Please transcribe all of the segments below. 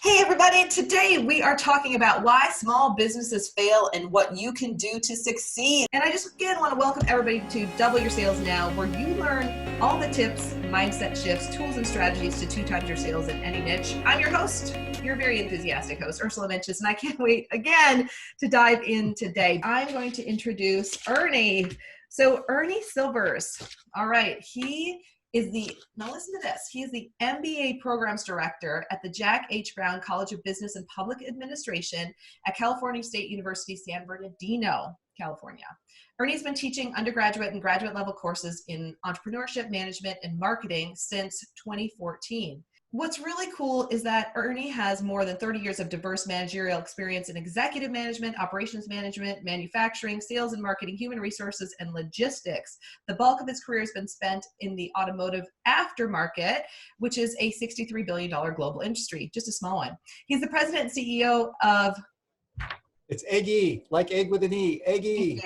Hey everybody, today we are talking about why small businesses fail and what you can do to succeed. And I just again want to welcome everybody to Double Your Sales Now, where you learn all the tips, mindset shifts, tools, and strategies to 2x your sales in any niche. I'm your host, your very enthusiastic host, Ursula Mentjes, and I can't wait again to dive in today. I'm going to introduce Ernie. So Ernie Silvers, all right, now listen to this. He is the MBA Programs Director at the Jack H. Brown College of Business and Public Administration at California State University, San Bernardino, California. Ernie's been teaching undergraduate and graduate level courses in entrepreneurship, management, and marketing since 2014. What's really cool is that Ernie has more than 30 years of diverse managerial experience in executive management, operations management, manufacturing, sales and marketing, human resources, and logistics. The bulk of his career has been spent in the automotive aftermarket, which is a $63 billion global industry, just a small one. He's the president and CEO of... It's Eggy, like egg with an E, Eggy.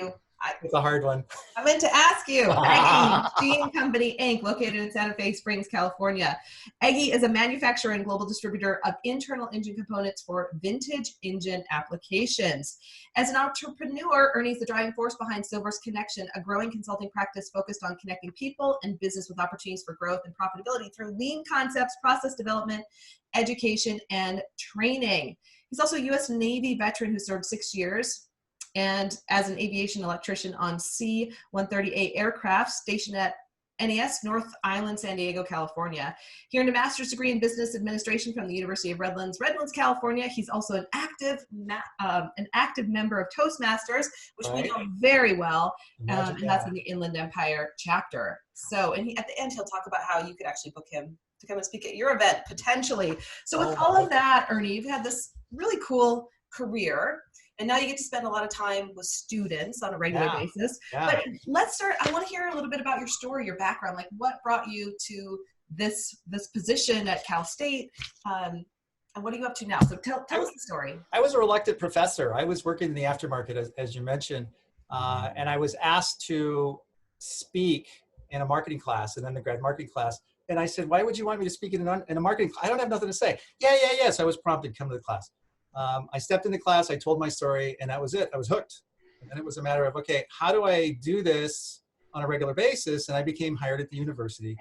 It's a hard one. I meant to ask you. Eggy Machine Company, Inc., located in Santa Fe Springs, California. Eggy is a manufacturer and global distributor of internal engine components for vintage engine applications. As an entrepreneur, Ernie's the driving force behind Silver's Connection, a growing consulting practice focused on connecting people and business with opportunities for growth and profitability through lean concepts, process development, education, and training. He's also a U.S. Navy veteran who served 6 years and as an aviation electrician on C-130A aircraft stationed at Ernies, North Island, San Diego, California. He earned a master's degree in business administration from the University of Redlands, California. He's also an active member of Toastmasters, which we know very well, and that's in the Inland Empire chapter. So, and at the end, he'll talk about how you could actually book him to come and speak at your event, potentially. So with all of that, Ernie, you've had this really cool career. And now you get to spend a lot of time with students on a regular basis. But let's start, I want to hear a little bit about your story, your background, like what brought you to this position at Cal State, and what are you up to now? So tell us the story. I was a reluctant professor. I was working in the aftermarket, as you mentioned, and I was asked to speak in a marketing class, an undergrad marketing class. And I said, why would you want me to speak in a marketing class? I don't have nothing to say. Yeah. So I was prompted to come to the class. I stepped into class, I told my story, and that was it. I was hooked. And then it was a matter of, okay, how do I do this on a regular basis? And I became hired at the university,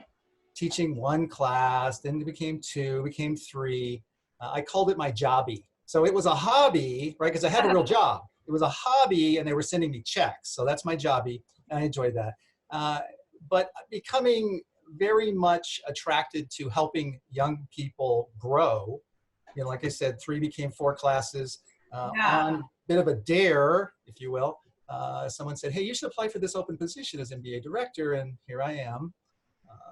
teaching one class, then it became two, became three. I called it my jobby. So it was a hobby, right? Because I had a real job. It was a hobby, and they were sending me checks. So that's my jobby, and I enjoyed that. But becoming very much attracted to helping young people grow. You know, like I said, 3 became 4 classes. On a bit of a dare, if you will, someone said, hey, you should apply for this open position as MBA director, and here I am.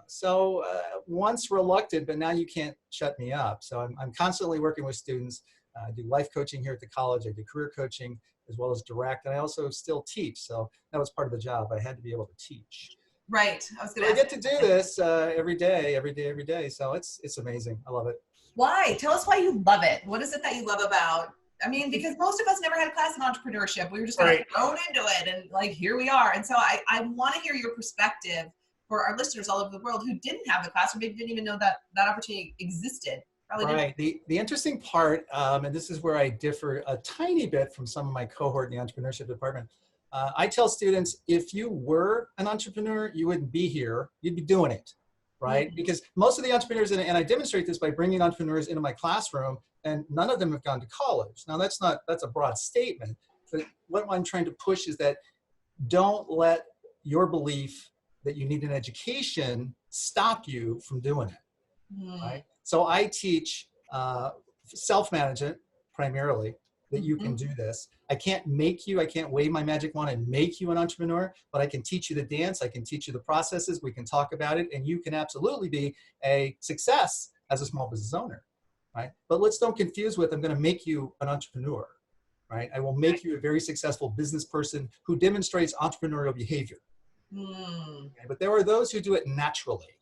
So once reluctant, but now you can't shut me up. So I'm constantly working with students. I do life coaching here at the college. I do career coaching as well as direct, and I also still teach. So that was part of the job. I had to be able to teach. Right. I get to do this every day. So it's amazing. I love it. Why? Tell us why you love it. What is it that you love about? I mean, because most of us never had a class in entrepreneurship. We were just kind of thrown into it, and like, here we are. And so I want to hear your perspective for our listeners all over the world who didn't have the class or maybe didn't even know that opportunity existed. Right. The interesting part, and this is where I differ a tiny bit from some of my cohort in the entrepreneurship department. I tell students, if you were an entrepreneur, you wouldn't be here. You'd be doing it. Right? Because most of the entrepreneurs, and I demonstrate this by bringing entrepreneurs into my classroom, and none of them have gone to college. Now that's a broad statement, but what I'm trying to push is that don't let your belief that you need an education stop you from doing it. Right? So I teach self-management primarily, that you can do this. I can't wave my magic wand and make you an entrepreneur, but I can teach you the dance. I can teach you the processes. We can talk about it, and you can absolutely be a success as a small business owner, right? But let's don't confuse with, I'm going to make you an entrepreneur, right? I will make you a very successful business person who demonstrates entrepreneurial behavior. Okay? But there are those who do it naturally,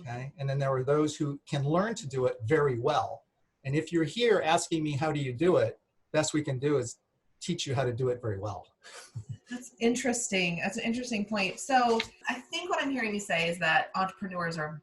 okay? And then there are those who can learn to do it very well. And if you're here asking me, how do you do it? Best we can do is teach you how to do it very well. That's interesting. That's an interesting point. So I think what I'm hearing you say is that entrepreneurs are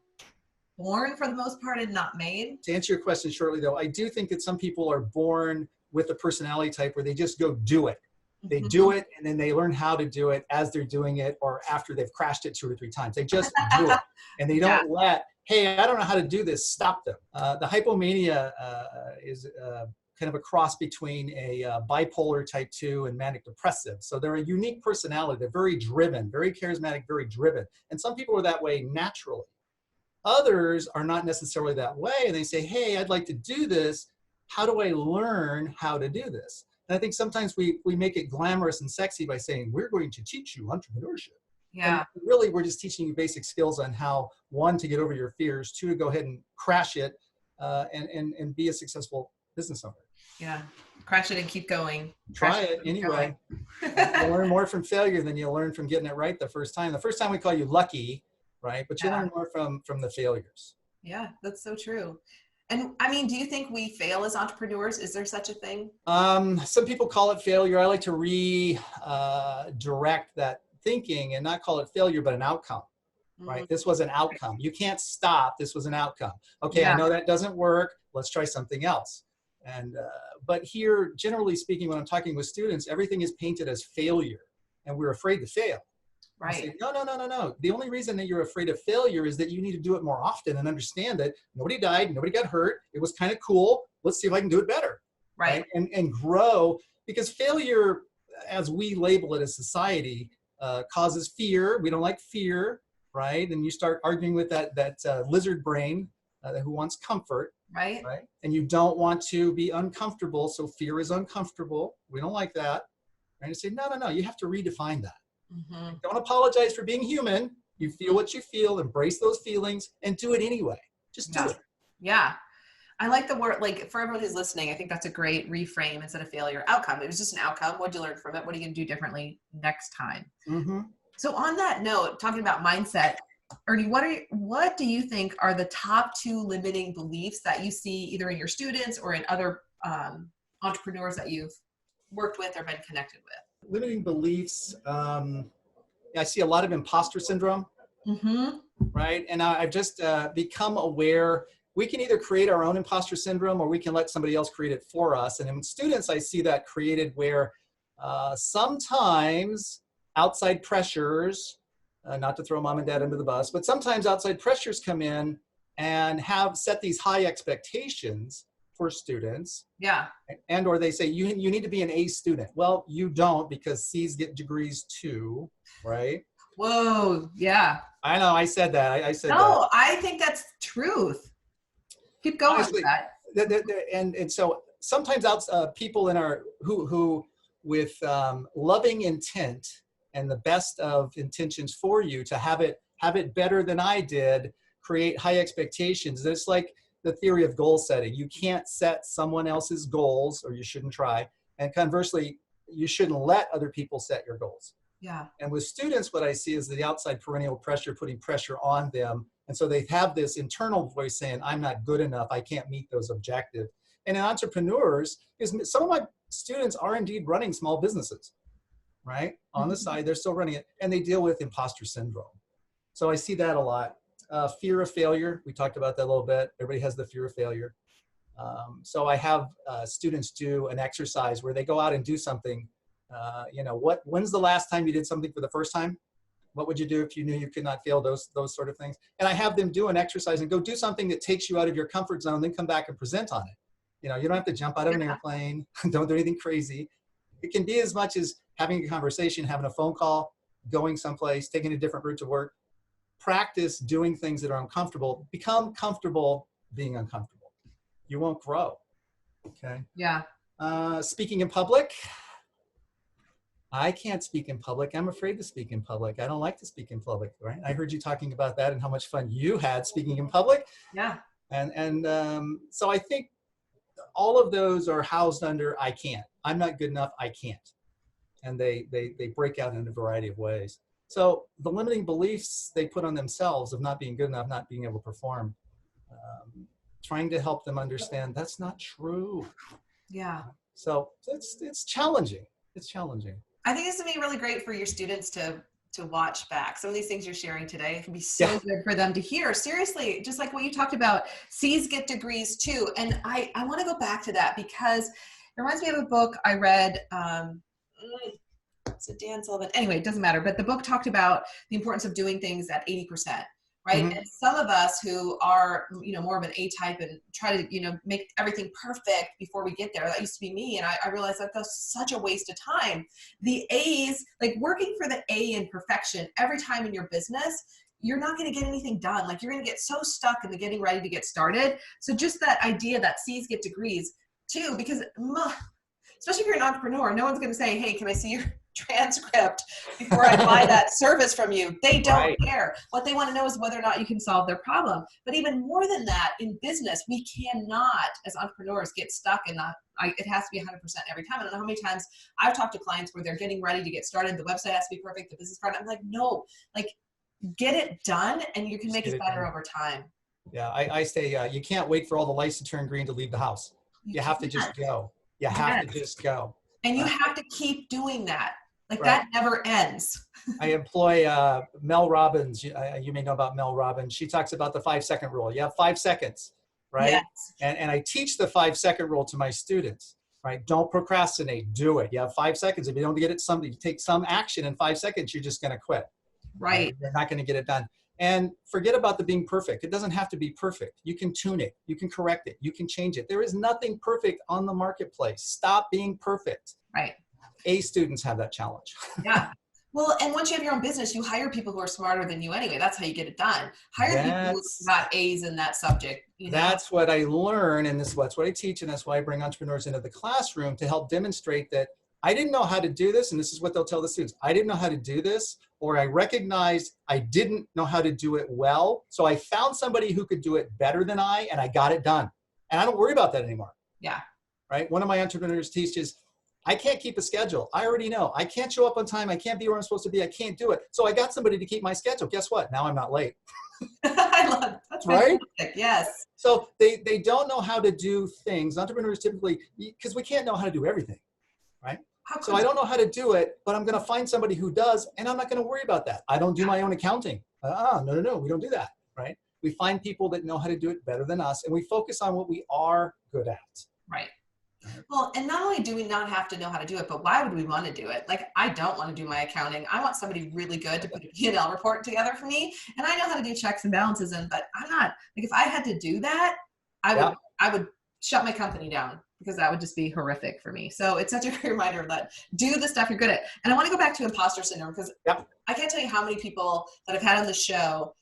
born for the most part and not made? To answer your question shortly, though, I do think that some people are born with a personality type where they just go do it. They do it, and then they learn how to do it as they're doing it or after they've crashed it 2 or 3 times. They just do it, and they don't let, hey, I don't know how to do this, stop them. The hypomania is kind of a cross between a bipolar type 2 and manic depressive. So they're a unique personality. They're very driven, very charismatic, very driven. And some people are that way naturally. Others are not necessarily that way, and they say, hey, I'd like to do this. How do I learn how to do this? And I think sometimes we make it glamorous and sexy by saying, we're going to teach you entrepreneurship. Yeah. And really, we're just teaching you basic skills on how, 1, to get over your fears, 2, to go ahead and crash it and be a successful business owner. Yeah. Crash it and keep going. Try it anyway. You'll learn more from failure than you'll learn from getting it right the first time. The first time we call you lucky, right? But you learn more from the failures. Yeah, that's so true. And I mean, do you think we fail as entrepreneurs? Is there such a thing? Some people call it failure. I like to redirect that thinking and not call it failure, but an outcome, right? This was an outcome. You can't stop. This was an outcome. Okay, I know that doesn't work. Let's try something else. And but here, generally speaking, when I'm talking with students, everything is painted as failure, and we're afraid to fail. Right. I say, no. The only reason that you're afraid of failure is that you need to do it more often and understand that nobody died, nobody got hurt. It was kind of cool. Let's see if I can do it better. Right. And grow, because failure, as we label it as society, causes fear. We don't like fear, right? And you start arguing with that lizard brain who wants comfort. Right. And you don't want to be uncomfortable. So fear is uncomfortable. We don't like that. And you say, no, you have to redefine that. Don't apologize for being human. You feel what you feel, embrace those feelings, and do it anyway. Just do it. Yeah. I like the word, like, for everyone who's listening, I think that's a great reframe instead of failure. Outcome. It was just an outcome. What'd you learn from it? What are you going to do differently next time? So on that note, talking about mindset, Ernie, what do you think are the top 2 limiting beliefs that you see either in your students or in other entrepreneurs that you've worked with or been connected with? Limiting beliefs. I see a lot of imposter syndrome, right? And I've just become aware we can either create our own imposter syndrome or we can let somebody else create it for us. And in students, I see that created where sometimes outside pressures, not to throw mom and dad under the bus, but sometimes outside pressures come in and set these high expectations for students. Yeah. And or they say, you need to be an A student. Well, you don't, because C's get degrees too, right? Whoa, yeah. I know, I said that. I said that. No, I think that's truth. Keep going. Honestly, with that. And so sometimes people in our who with loving intent and the best of intentions for you to have it better than I did, create high expectations. It's like the theory of goal setting. You can't set someone else's goals, or you shouldn't try. And conversely, you shouldn't let other people set your goals. Yeah. And with students, what I see is the outside perennial pressure, putting pressure on them. And so they have this internal voice saying, I'm not good enough. I can't meet those objectives. And in entrepreneurs, some of my students are indeed running small businesses, right? On the side, they're still running it, and they deal with imposter syndrome. So I see that a lot. Fear of failure. We talked about that a little bit. Everybody has the fear of failure. So I have students do an exercise where they go out and do something. When's the last time you did something for the first time? What would you do if you knew you could not fail? Those sort of things. And I have them do an exercise and go do something that takes you out of your comfort zone, then come back and present on it. You don't have to jump out of an airplane. Don't do anything crazy. It can be as much as having a conversation, having a phone call, going someplace, taking a different route to work. Practice doing things that are uncomfortable. Become comfortable being uncomfortable. You won't grow. Okay. Yeah. Speaking in public. I can't speak in public. I'm afraid to speak in public. I don't like to speak in public, right? I heard you talking about that and how much fun you had speaking in public. Yeah. And so I think all of those are housed under I can't. I'm not good enough. I can't. And they break out in a variety of ways. So the limiting beliefs they put on themselves of not being good enough, not being able to perform, trying to help them understand that's not true. Yeah. So it's challenging. It's challenging. I think this would be really great for your students to to watch back. Some of these things you're sharing today, it can be so good for them to hear. Seriously, just like what you talked about, C's get degrees too. And I want to go back to that because it reminds me of a book I read. It's a Dan Sullivan. Anyway, it doesn't matter. But the book talked about the importance of doing things at 80%. Right. Mm-hmm. And some of us who are, more of an A type and try to, make everything perfect before we get there. That used to be me. And I realized that's such a waste of time. The A's, like working for the A in perfection every time in your business, you're not going to get anything done. Like you're going to get so stuck in the getting ready to get started. So just that idea that C's get degrees too, because especially if you're an entrepreneur, no one's going to say, hey, can I see your transcript before I buy that service from you? They don't care. What they want to know is whether or not you can solve their problem. But even more than that, in business, we cannot, as entrepreneurs, get stuck in it has to be 100% every time. I don't know how many times I've talked to clients where they're getting ready to get started. The website has to be perfect. The business card. I'm like, no, get it done and you can make it better over time. Yeah, I say you can't wait for all the lights to turn green to leave the house. You have to just go. You have to just go. And you have to keep doing that. That never ends. I employ Mel Robbins. You may know about Mel Robbins. She talks about the 5-second rule. You have 5 seconds, right? Yes. And I teach the 5-second rule to my students, right? Don't procrastinate. Do it. You have 5 seconds. If you don't get it, you take some action in 5 seconds, you're just going to quit. Right. You're not going to get it done. And forget about the being perfect. It doesn't have to be perfect. You can tune it. You can correct it. You can change it. There is nothing perfect on the marketplace. Stop being perfect. Right. A students have that challenge. Yeah. Well, and once you have your own business, you hire people who are smarter than you anyway. That's how you get it done. Hire people who got A's in that subject. That's what I learn, and that's what I teach, and that's why I bring entrepreneurs into the classroom to help demonstrate that I didn't know how to do this, and this is what they'll tell the students. I didn't know how to do this, or I recognized I didn't know how to do it well, so I found somebody who could do it better than I, and I got it done. And I don't worry about that anymore. Yeah. Right? One of my entrepreneurs teaches, I can't keep a schedule. I already know. I can't show up on time. I can't be where I'm supposed to be. I can't do it. So I got somebody to keep my schedule. Guess what? Now I'm not late. I love it. That's right. Yes. So they don't know how to do things. Entrepreneurs typically, because we can't know how to do everything, right? So I don't know how to do it, but I'm going to find somebody who does, and I'm not going to worry about that. I don't do my own accounting. No. We don't do that, right? We find people that know how to do it better than us, and we focus on what we are good at. Right. Well, and not only do we not have to know how to do it, but why would we want to do it? I don't want to do my accounting. I want somebody really good to put a P&L report together for me. And I know how to do checks and balances in, but I'm not, if I had to do that, I would shut my company down because that would just be horrific for me. So it's such a great reminder that do the stuff you're good at. And I want to go back to imposter syndrome because I can't tell you how many people that I've had on the show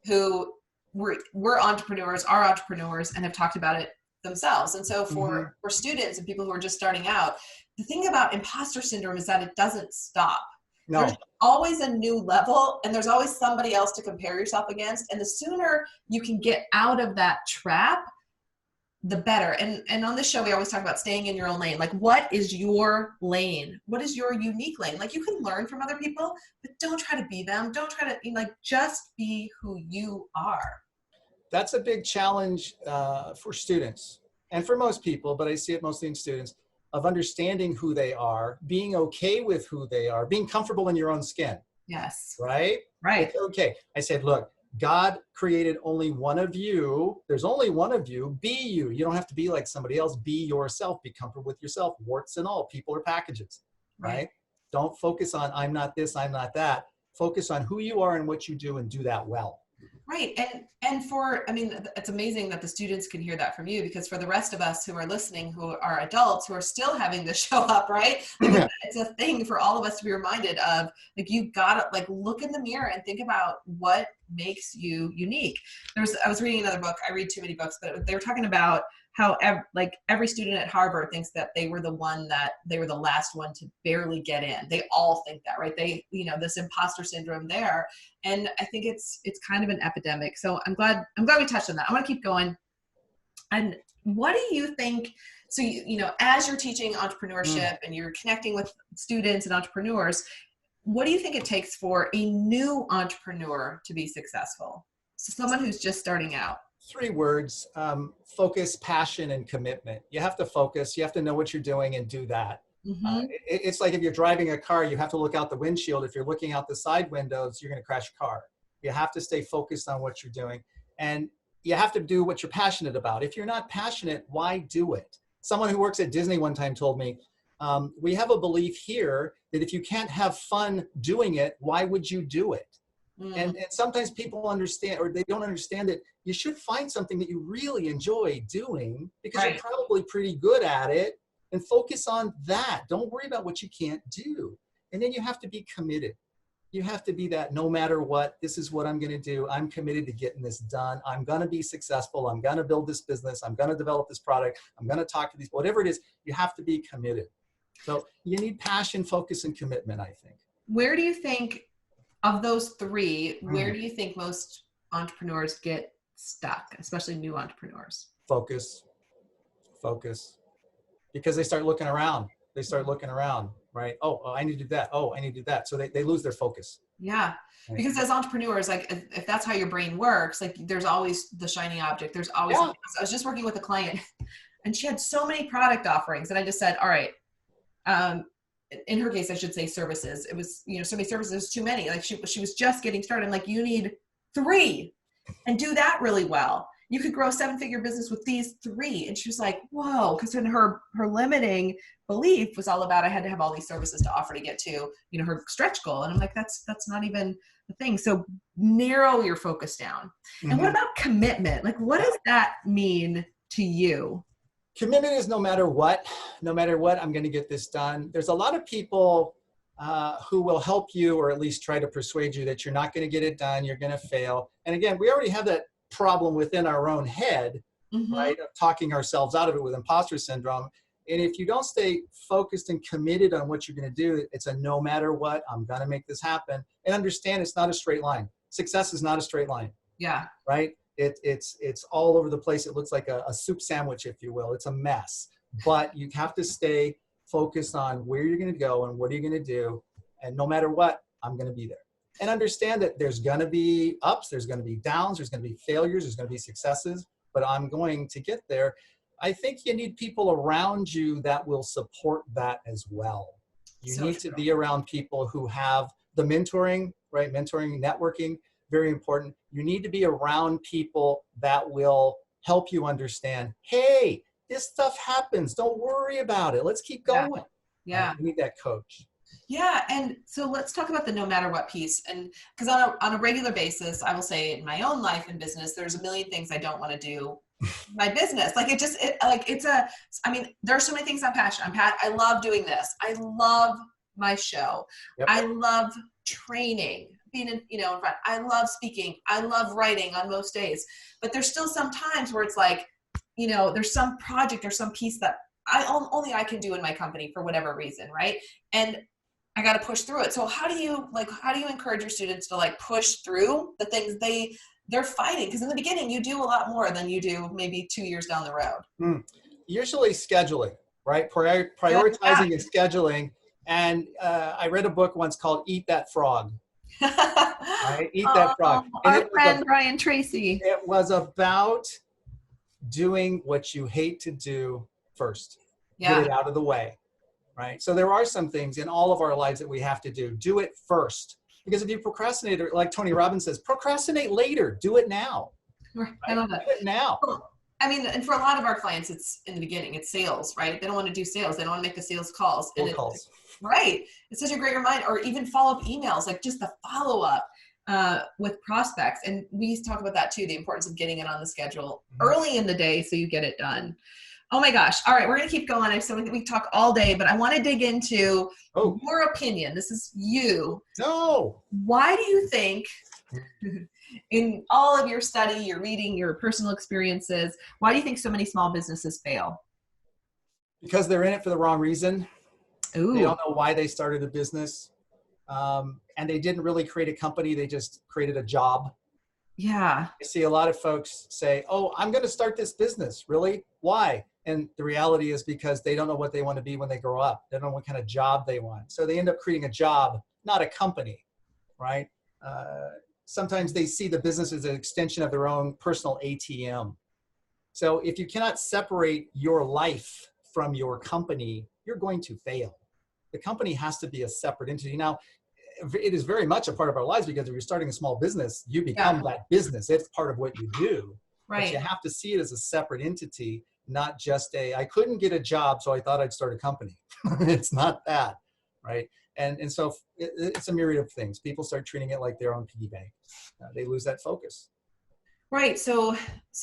who were entrepreneurs, are entrepreneurs, and have talked about it themselves. And so for students and people who are just starting out, the thing about imposter syndrome is that it doesn't stop. No. There's always a new level and there's always somebody else to compare yourself against. And the sooner you can get out of that trap, the better. And on this show, we always talk about staying in your own lane. What is your lane? What is your unique lane? You can learn from other people, but don't try to be them. Don't try to just be who you are. That's a big challenge for students and for most people, but I see it mostly in students, of understanding who they are, being okay with who they are, being comfortable in your own skin. Yes. Right? Right. Okay. I said, look, God created only one of you. There's only one of you. Be you. You don't have to be like somebody else. Be yourself. Be comfortable with yourself, warts and all. People are packages, right? Don't focus on I'm not this, I'm not that. Focus on who you are and what you do and do that well. Right. And it's amazing that the students can hear that from you, because for the rest of us who are listening, who are adults, who are still having to show up, right? It's a thing for all of us to be reminded of, you've got to look in the mirror and think about what makes you unique. I was reading another book. I read too many books, but they were talking about how every student at Harvard thinks that they were the last one to barely get in. They all think that, right? This imposter syndrome there. And I think it's kind of an epidemic. So I'm glad we touched on that. I want to keep going. And what do you think? So, as you're teaching entrepreneurship and you're connecting with students and entrepreneurs, what do you think it takes for a new entrepreneur to be successful? So someone who's just starting out. 3 words, focus, passion, and commitment. You have to focus. You have to know what you're doing and do that. Mm-hmm. It's like if you're driving a car, you have to look out the windshield. If you're looking out the side windows, you're going to crash your car. You have to stay focused on what you're doing. And you have to do what you're passionate about. If you're not passionate, why do it? Someone who works at Disney one time told me, we have a belief here that if you can't have fun doing it, why would you do it? And sometimes people understand, or they don't understand that you should find something that you really enjoy doing because you're probably pretty good at it, and focus on that. Don't worry about what you can't do. And then you have to be committed. You have to be that no matter what, this is what I'm going to do. I'm committed to getting this done. I'm going to be successful. I'm going to build this business. I'm going to develop this product. I'm going to talk to these, whatever it is, you have to be committed. So you need passion, focus, and commitment, I think. Where do you think, of those three, where do you think most entrepreneurs get stuck, especially new entrepreneurs? Focus. Because they start looking around. Right? Oh, I need to do that. Oh, I need to do that. So they lose their focus. Yeah. Right. Because as entrepreneurs, like if that's how your brain works, like there's always the shiny object. There's always, I was just working with a client and she had so many product offerings. And I just said, all right, in her case, I should say services. It was, so many services, too many. Like she was just getting started. I'm like, you need 3 and do that really well. You could grow a 7-figure business with these 3. And she was like, whoa, because then her limiting belief was all about, I had to have all these services to offer to get to, her stretch goal. And I'm like, that's not even the thing. So narrow your focus down. And what about commitment? Like, what does that mean to you? Commitment is no matter what, I'm going to get this done. There's a lot of people who will help you, or at least try to persuade you that you're not going to get it done. You're going to fail. And again, we already have that problem within our own head, right? Of talking ourselves out of it with imposter syndrome. And if you don't stay focused and committed on what you're going to do, it's a no matter what, I'm going to make this happen. And understand it's not a straight line. Success is not a straight line. Yeah. Right? It's all over the place. It looks like a soup sandwich, if you will. It's a mess. But you have to stay focused on where you're going to go and what are you going to do. And no matter what, I'm going to be there. And understand that there's going to be ups, there's going to be downs, there's going to be failures, there's going to be successes, but I'm going to get there. I think you need people around you that will support that as well. You need to be around people who have the mentoring, right? Mentoring, networking, very important. You need to be around people that will help you understand, hey, this stuff happens. Don't worry about it. Let's keep going. Yeah. You need that coach. Yeah. And so let's talk about the no matter what piece. And because on a regular basis, I will say in my own life and business, there's a million things I don't want to do my business. Like there's so many things I'm passionate. I love doing this. I love my show. Yep. I love training, being in front. I love speaking. I love writing on most days, but there's still some times where it's like, there's some project or some piece that only I can do in my company for whatever reason. Right. And I got to push through it. So how do you encourage your students to push through the things they're fighting? Because in the beginning, you do a lot more than you do maybe 2 years down the road. Usually scheduling, right? Prioritizing and scheduling. And I read a book once called Eat That Frog. Right? Eat That Frog. And our friend Brian Tracy. It was about doing what you hate to do first. Yeah. Get it out of the way. Right? So there are some things in all of our lives that we have to do. Do it first. Because if you procrastinate, like Tony Robbins says, procrastinate later. Do it now. Right? I love that. Do it now. I mean, and for a lot of our clients, it's in the beginning, it's sales, right? They don't want to do sales. They don't want to make the sales calls. Calls. Right. It's such a great reminder, or even follow-up emails, like just the follow-up with prospects. And we talk about that too, the importance of getting it on the schedule early in the day so you get it done. Oh my gosh. All right. We're going to keep going. So we can talk all day, but I want to dig into your opinion. This is you. No. Why do you think, in all of your study, your reading, your personal experiences, why do you think so many small businesses fail? Because they're in it for the wrong reason. Ooh. They don't know why they started a business. And they didn't really create a company. They just created a job. Yeah. I see a lot of folks say, oh, I'm going to start this business. Really? Why? And the reality is because they don't know what they want to be when they grow up. They don't know what kind of job they want. So they end up creating a job, not a company, right? Sometimes they see the business as an extension of their own personal ATM. So if you cannot separate your life from your company, you're going to fail. The company has to be a separate entity. Now, it is very much a part of our lives because if you're starting a small business, you become that business. It's part of what you do. Right. But you have to see it as a separate entity, not just I couldn't get a job, so I thought I'd start a company. It's not that, right? And so it's a myriad of things. People start treating it like their own piggy bank. They lose that focus. Right. So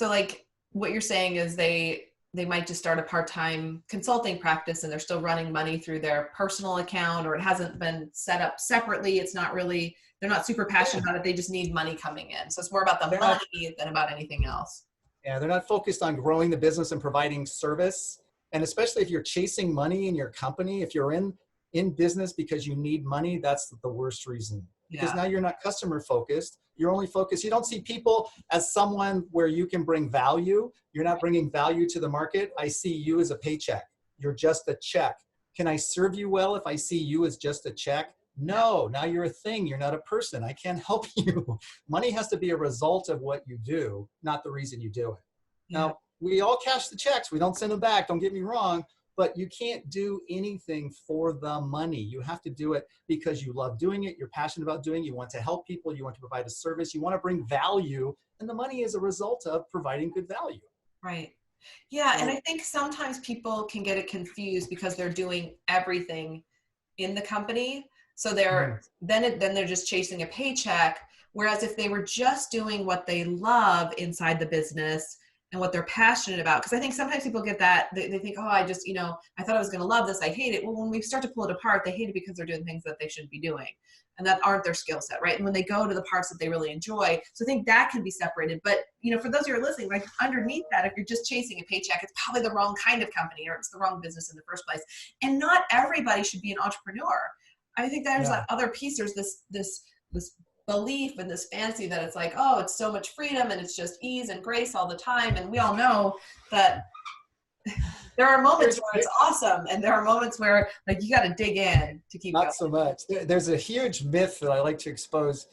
like what you're saying is they might just start a part-time consulting practice and they're still running money through their personal account, or it hasn't been set up separately. It's not really, they're not super passionate about it. They just need money coming in. So it's more about the money than about anything else. Yeah. They're not focused on growing the business and providing service. And especially if you're chasing money in your company, if you're in business because you need money, that's the worst reason. Because now you're not customer focused. You're only focused. You don't see people as someone where you can bring value. You're not bringing value to the market. I see you as a paycheck. You're just a check. Can I serve you well if I see you as just a check? No, now you're a thing. You're not a person. I can't help you. Money has to be a result of what you do, not the reason you do it. Now, we all cash the checks. We don't send them back. Don't get me wrong. But you can't do anything for the money. You have to do it because you love doing it. You're passionate about doing it. You want to help people. You want to provide a service. You want to bring value. And the money is a result of providing good value. Right. Yeah. And I think sometimes people can get it confused because they're doing everything in the company. So they're then they're just chasing a paycheck. Whereas if they were just doing what they love inside the business and what they're passionate about. Because I think sometimes people get that, they think, oh, I just, I thought I was going to love this. I hate it. Well, when we start to pull it apart, they hate it because they're doing things that they shouldn't be doing and that aren't their skill set, right? And when they go to the parts that they really enjoy, so I think that can be separated. But, for those who are listening, like underneath that, if you're just chasing a paycheck, it's probably the wrong kind of company or it's the wrong business in the first place. And not everybody should be an entrepreneur. I think there's that other piece. There's this belief and this fantasy that it's like, oh, it's so much freedom and it's just ease and grace all the time. And we all know that there are moments where it's awesome and there are moments where like you got to dig in to keep going. Not so much. There's a huge myth that I like to expose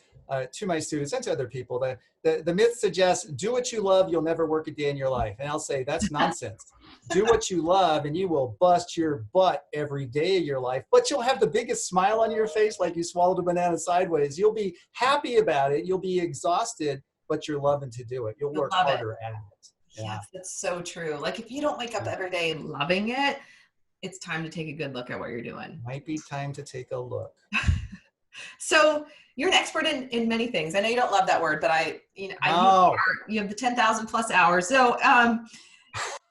to my students and to other people. The myth suggests do what you love, you'll never work a day in your life. And I'll say that's nonsense. Do what you love and you will bust your butt every day of your life, but you'll have the biggest smile on your face like you swallowed a banana sideways. You'll be happy about it. You'll be exhausted, but you're loving to do it. You'll work harder at it. Yes, that's so true. Like if you don't wake up every day loving it, it's time to take a good look at what you're doing. Might be time to take a look. So you're an expert in many things. I know you don't love that word, but you have the 10,000 plus hours. So,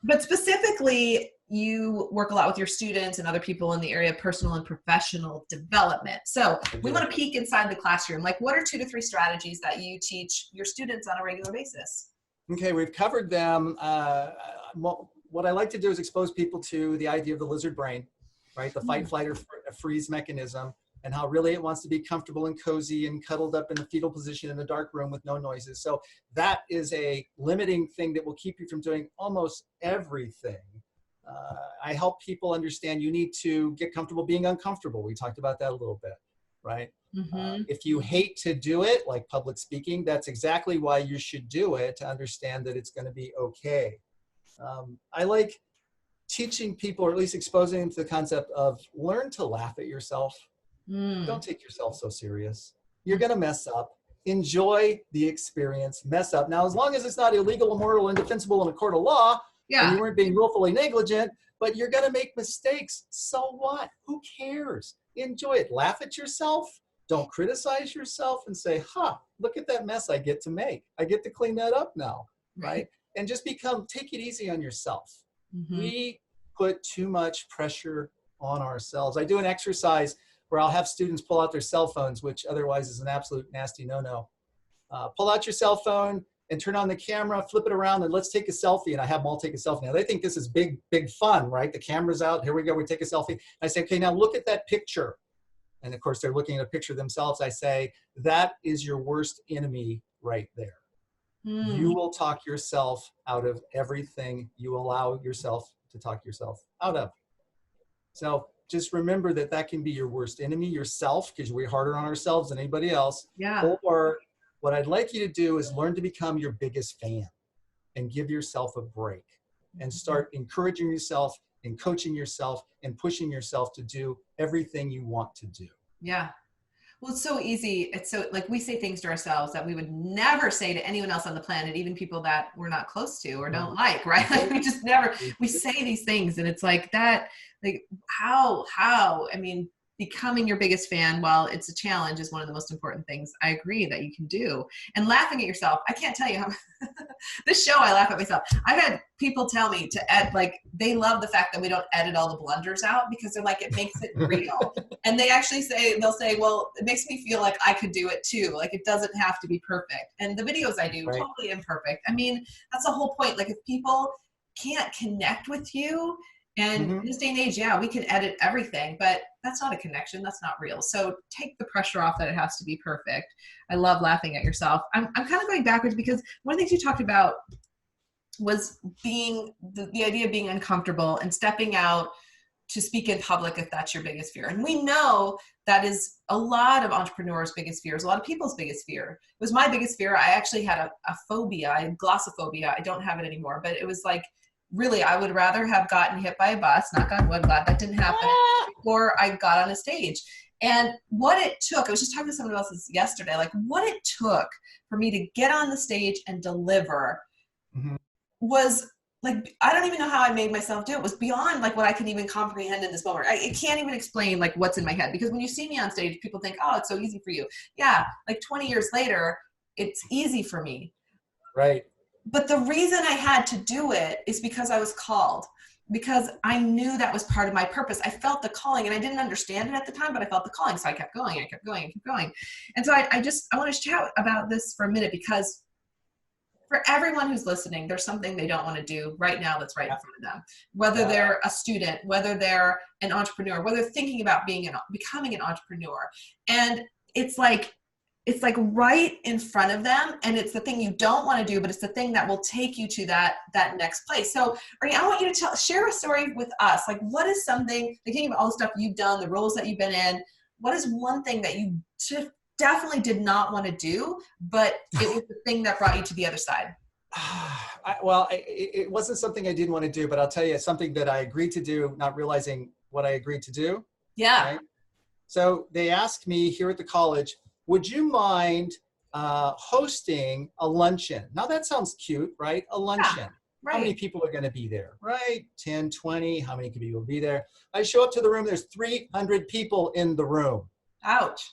but specifically, you work a lot with your students and other people in the area of personal and professional development. So we want to peek inside the classroom. Like what are 2 to 3 strategies that you teach your students on a regular basis? Okay, we've covered them. What I like to do is expose people to the idea of the lizard brain, right? The fight, flight, or freeze mechanism, and how really it wants to be comfortable and cozy and cuddled up in the fetal position in a dark room with no noises. So that is a limiting thing that will keep you from doing almost everything. I help people understand you need to get comfortable being uncomfortable. We talked about that a little bit, right? If you hate to do it, like public speaking, that's exactly why you should do it, to understand that it's going to be okay. I like teaching people, or at least exposing them to the concept of learn to laugh at yourself. Don't take yourself so serious. You're going to mess up. Enjoy the experience. Mess up. Now, as long as it's not illegal, immoral, indefensible in a court of law, and you weren't being willfully negligent, but you're going to make mistakes. So what? Who cares? Enjoy it. Laugh at yourself. Don't criticize yourself and say, look at that mess I get to make. I get to clean that up now, right? And just take it easy on yourself. We put too much pressure on ourselves. I do an exercise where I'll have students pull out their cell phones, which otherwise is an absolute nasty no-no. Pull out your cell phone and turn on the camera, flip it around, and let's take a selfie. And I have them all take a selfie. Now, they think this is big fun, right? The camera's out. Here we go. We take a selfie. And I say, okay, now look at that picture. And of course, they're looking at a picture of themselves. I say, that is your worst enemy right there. You will talk yourself out of everything you allow yourself to talk yourself out of. So just remember that can be your worst enemy, yourself, because we're harder on ourselves than anybody else. Or what I'd like you to do is learn to become your biggest fan and give yourself a break and start encouraging yourself and coaching yourself and pushing yourself to do everything you want to do. Yeah. Well, it's so easy. It's so, like, we say things to ourselves that we would never say to anyone else on the planet, even people that we're not close to or don't like, right? Like, we just never, we say these things, and it's like that, like, how, I mean, becoming your biggest fan, while it's a challenge, is one of the most important things I agree that you can do. And laughing at yourself, I can't tell you how this show, I laugh at myself. I've had people tell me to edit, like, they love the fact that we don't edit all the blunders out, because they're like, it makes it real. And they actually say, they'll say, well, it makes me feel like I could do it too. Like, it doesn't have to be perfect. And the videos I do, totally imperfect. I mean, that's the whole point. Like, if people can't connect with you, and in this day and age, yeah, we can edit everything, but that's not a connection. That's not real. So take the pressure off that it has to be perfect. I love laughing at yourself. I'm kind of going backwards, because one of the things you talked about was being the idea of being uncomfortable and stepping out to speak in public, if that's your biggest fear. And we know that is a lot of entrepreneurs' biggest fears, a lot of people's biggest fear. It was my biggest fear. I actually had a phobia. I had glossophobia. I don't have it anymore, but it was like, really, I would rather have gotten hit by a bus, knock on wood, glad that didn't happen, before I got on a stage. And what it took, I was just talking to someone else yesterday, like, what it took for me to get on the stage and deliver was, like, I don't even know how I made myself do it. It was beyond, like, what I could even comprehend in this moment. I can't even explain, like, what's in my head, because when you see me on stage, people think, oh, it's so easy for you. Yeah, like 20 years later, it's easy for me. Right. But the reason I had to do it is because I was called, because I knew that was part of my purpose. I felt the calling, and I didn't understand it at the time, but I felt the calling. So I kept going, I kept going, I kept going. And so I want to chat about this for a minute, because for everyone who's listening, there's something they don't want to do right now that's right in front of them. Whether they're a student, whether they're an entrepreneur, whether they're thinking about becoming an entrepreneur. And it's like right in front of them, and it's the thing you don't want to do, but it's the thing that will take you to that next place. So, Ernie, I want you to share a story with us. Like, what is something, thinking about all the stuff you've done, the roles that you've been in, what is one thing that you definitely did not want to do, but it was the thing that brought you to the other side? It wasn't something I didn't want to do, but I'll tell you, something that I agreed to do, not realizing what I agreed to do. Yeah. Right? So they asked me here at the college, would you mind hosting a luncheon? Now that sounds cute, right? A luncheon. Yeah, right. How many people are going to be there, right? 10, 20, how many people will be there? I show up to the room, there's 300 people in the room. Ouch.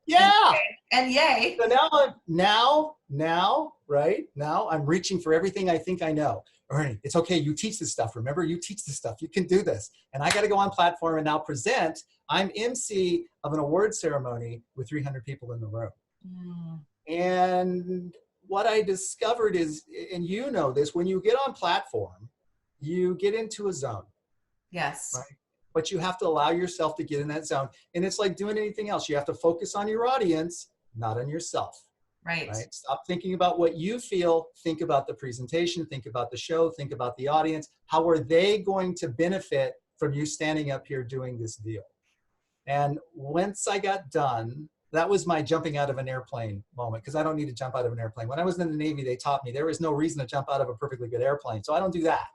Yeah. And yay. So now, right? Now I'm reaching for everything I think I know. Ernie, it's okay. You teach this stuff. Remember, you teach this stuff. You can do this. And I got to go on platform and now present. I'm MC of an award ceremony with 300 people in the room. And what I discovered is, and you know this, when you get on platform, you get into a zone. Yes. Right? But you have to allow yourself to get in that zone. And it's like doing anything else. You have to focus on your audience, not on yourself. Right. Stop thinking about what you feel. Think about the presentation. Think about the show. Think about the audience. How are they going to benefit from you standing up here doing this deal? And once I got done, that was my jumping out of an airplane moment, because I don't need to jump out of an airplane. When I was in the Navy, they taught me there is no reason to jump out of a perfectly good airplane. So I don't do that.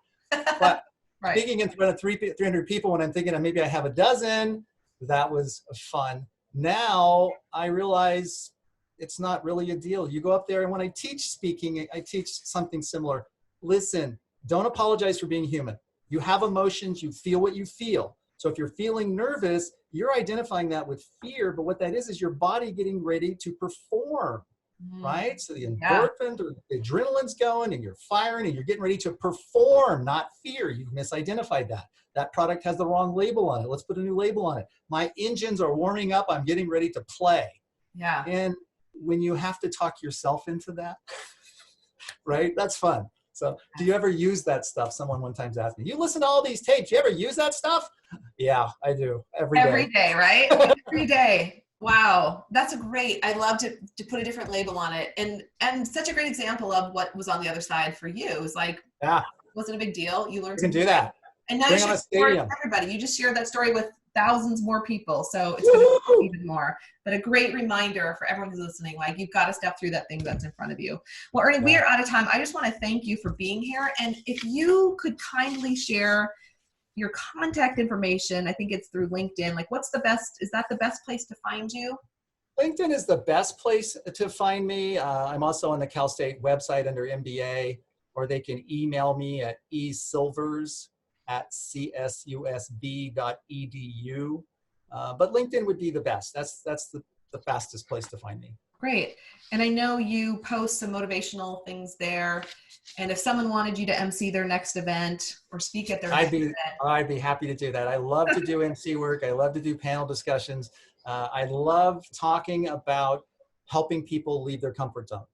But right. Speaking in front of 300 people when I'm thinking maybe I have a dozen, that was fun. Now I realize it's not really a deal. You go up there, and when I teach speaking, I teach something similar. Listen, don't apologize for being human. You have emotions, you feel what you feel. So if you're feeling nervous, you're identifying that with fear, but what that is your body getting ready to perform, right? So the endorphins or the adrenaline's going, and you're firing, and you're getting ready to perform, not fear. You've misidentified that. That product has the wrong label on it. Let's put a new label on it. My engines are warming up. I'm getting ready to play. Yeah. And when you have to talk yourself into that, right? That's fun. So do you ever use that stuff? Someone one time asked me, you listen to all these tapes, you ever use that stuff? Yeah, I do. Every day, right? Every day. Wow. That's great. I love to put a different label on it. And such a great example of what was on the other side for you. It was like, it wasn't a big deal. You learned to do that. And now you share it with everybody. You just shared that story with thousands more people. So it's going to be even more. But a great reminder for everyone who's listening, like, you've got to step through that thing that's in front of you. Well, Ernie, we are out of time. I just want to thank you for being here. And if you could kindly share your contact information. I think it's through LinkedIn. Like, is that the best place to find you? LinkedIn is the best place to find me. I'm also on the Cal State website under MBA, or they can email me at esilvers@csusb.edu. But LinkedIn would be the best. That's the fastest place to find me. Great. And I know you post some motivational things there. And if someone wanted you to MC their next event or speak at their next event. I'd be happy to do that. I love to do MC work. I love to do panel discussions. I love talking about helping people leave their comfort zone.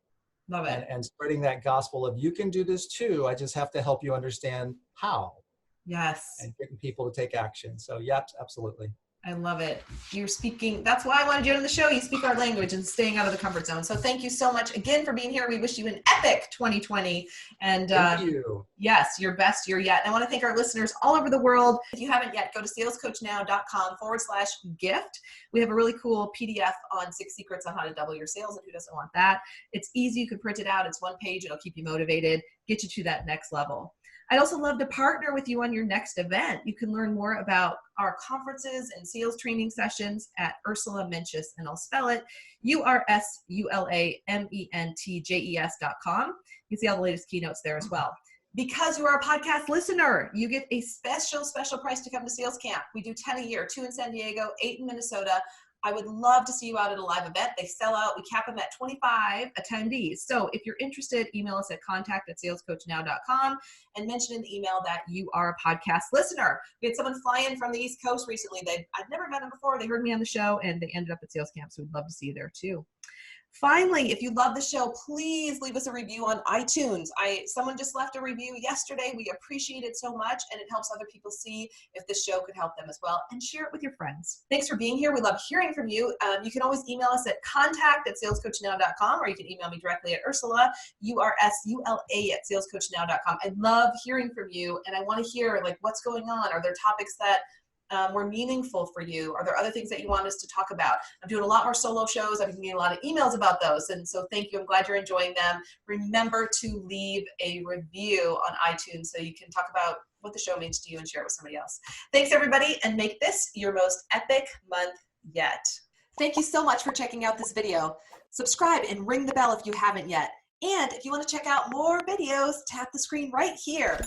Love it. And spreading that gospel of you can do this too. I just have to help you understand how. Yes. And getting people to take action. So yep, absolutely. I love it. You're speaking. That's why I wanted you on the show. You speak our language and staying out of the comfort zone. So thank you so much again for being here. We wish you an epic 2020. And thank you. Yes, your best year yet. And I want to thank our listeners all over the world. If you haven't yet, go to salescoachnow.com/gift. We have a really cool PDF on 6 secrets on how to double your sales, and who doesn't want that? It's easy. You can print it out. It's 1 page. It'll keep you motivated, get you to that next level. I'd also love to partner with you on your next event. You can learn more about our conferences and sales training sessions at Ursula Mentjes, and I'll spell it URSULAMENTJES.com. You can see all the latest keynotes there as well. Because you are a podcast listener, you get a special price to come to Sales Camp. We do 10 a year, 2 in San Diego, 8 in Minnesota. I would love to see you out at a live event. They sell out. We cap them at 25 attendees. So if you're interested, email us at contact@salescoachnow.com and mention in the email that you are a podcast listener. We had someone fly in from the East Coast recently. I'd never met them before. They heard me on the show and they ended up at Sales Camp. So we'd love to see you there too. Finally, if you love the show, please leave us a review on iTunes. Someone just left a review yesterday. We appreciate it so much, and it helps other people see if this show could help them as well. And share it with your friends. Thanks for being here. We love hearing from you. You can always email us at contact@salescoachnow.com, or you can email me directly at Ursula, URSULA@salescoachnow.com. I love hearing from you, and I want to hear what's going on. Are there topics that were meaningful for you? Are there other things that you want us to talk about? I'm doing a lot more solo shows. I've been getting a lot of emails about those. And so thank you. I'm glad you're enjoying them. Remember to leave a review on iTunes so you can talk about what the show means to you and share it with somebody else. Thanks, everybody, and make this your most epic month yet. Thank you so much for checking out this video. Subscribe and ring the bell if you haven't yet. And if you want to check out more videos, tap the screen right here.